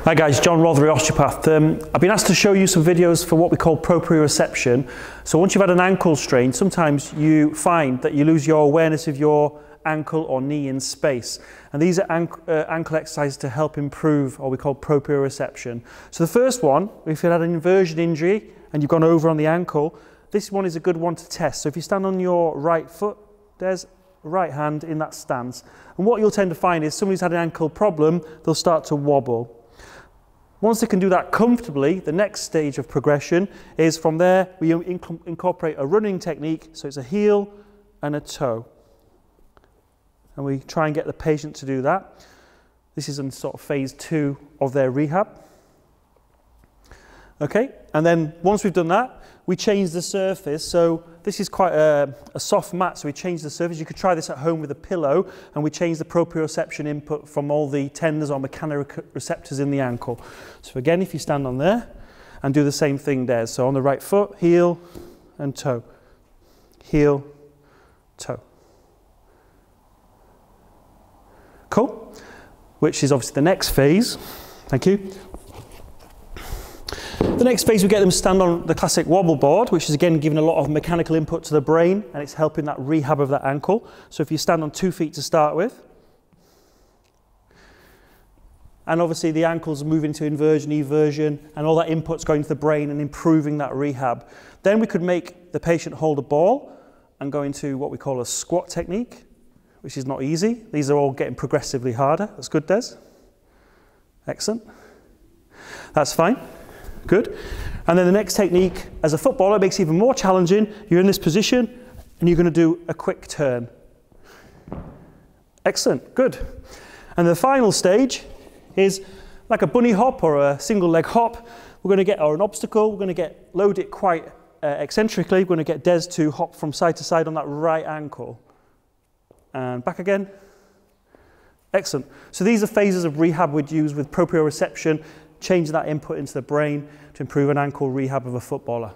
Hi guys, John Rothery, Osteopath. I've been asked to show you some videos for what we call proprioception. So once you've had an ankle strain, sometimes you find that you lose your awareness of your ankle or knee in space. And these are ankle exercises to help improve what we call proprioception. So the first one, if you've had an inversion injury and you've gone over on the ankle, this one is a good one to test. So if you stand on your right foot, there's right hand in that stance. And what you'll tend to find is somebody who's had an ankle problem, they'll start to wobble. Once they can do that comfortably, the next stage of progression is from there, we incorporate a running technique. So it's a heel and a toe. And we try and get the patient to do that. This is in sort of phase 2 of their rehab. Okay, and then once we've done that, we change the surface. So this is quite a soft mat, so we change the surface. You could try this at home with a pillow, and we change the proprioception input from all the tendons or mechanoreceptors in the ankle. So again, if you stand on there and do the same thing there. So on the right foot, heel and toe. Heel, toe. Cool. Which is obviously the next phase. Thank you. The next phase, we get them to stand on the classic wobble board, which is again giving a lot of mechanical input to the brain, and it's helping that rehab of that ankle. So if you stand on 2 feet to start with, and obviously the ankles move into inversion, eversion, and all that input's going to the brain and improving that rehab. Then we could make the patient hold a ball and go into what we call a squat technique, which is not easy. These are all getting progressively harder. That's good, Des. Excellent. That's fine. Good. And then the next technique, as a footballer, it makes it even more challenging. You're in this position and you're going to do a quick turn. Excellent. Good. And the final stage is like a bunny hop or a single leg hop. We're going to get, or an obstacle, we're going to load it quite eccentrically. We're going to get Des to hop from side to side on that right ankle. And back again. Excellent. So these are phases of rehab we'd use with proprioception, changing that input into the brain to improve an ankle rehab of a footballer.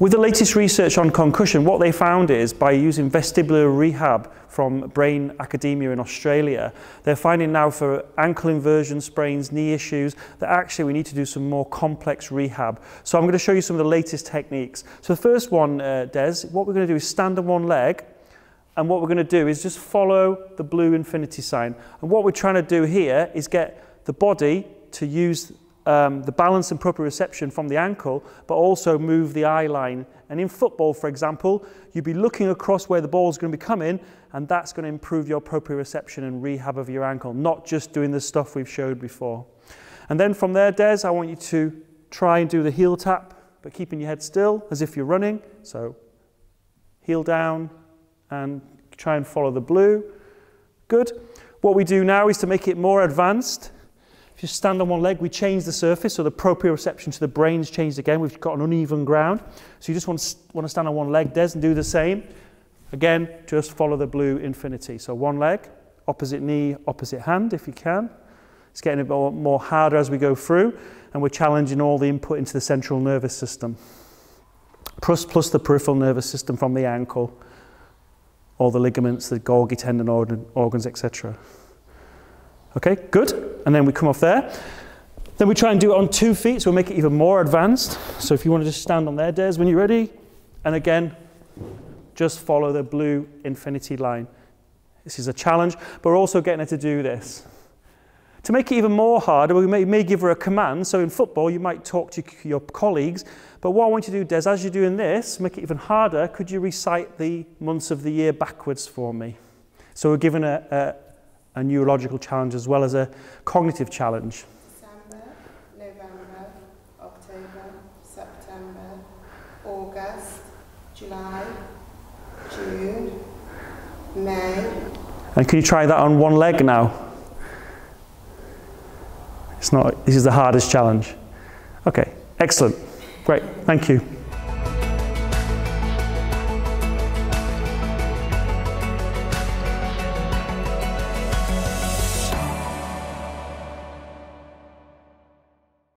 With the latest research on concussion, what they found is by using vestibular rehab from Brain Academia in Australia, they're finding now for ankle inversion sprains, knee issues, that actually we need to do some more complex rehab. So I'm going to show you some of the latest techniques. So the first one, Des, what we're going to do is stand on one leg. And what we're going to do is just follow the blue infinity sign. And what we're trying to do here is get the body to use the balance and proprioception from the ankle, but also move the eye line. And in football, for example, you'd be looking across where the ball is going to be coming, and that's going to improve your proprioception and rehab of your ankle, not just doing the stuff we've showed before. And then from there, Des, I want you to try and do the heel tap, but keeping your head still as if you're running. So heel down, and try and follow the blue. Good. What we do now is to make it more advanced. If you stand on one leg, we change the surface, so the proprioception to the brain's changed again. We've got an uneven ground. So you just want to stand on one leg, Des, and do the same. Again, just follow the blue infinity. So one leg, opposite knee, opposite hand if you can. It's getting a bit more harder as we go through, and we're challenging all the input into the central nervous system. Plus the peripheral nervous system from the ankle. All the ligaments, the Golgi tendon organs, etc. Okay, good. And then we come off there. Then we try and do it on 2 feet, so we'll make it even more advanced. So if you want to just stand on there, Des, when you're ready. And again, just follow the blue infinity line. This is a challenge, but we're also getting her to do this. To make it even more harder, we may give her a command. So in football, you might talk to your colleagues. But what I want you to do, Des, as you're doing this, make it even harder, could you recite the months of the year backwards for me? So we're given a neurological challenge as well as a cognitive challenge. December, November, October, September, August, July, June, May. And can you try that on one leg now? This is the hardest challenge. Okay, excellent. Great, thank you.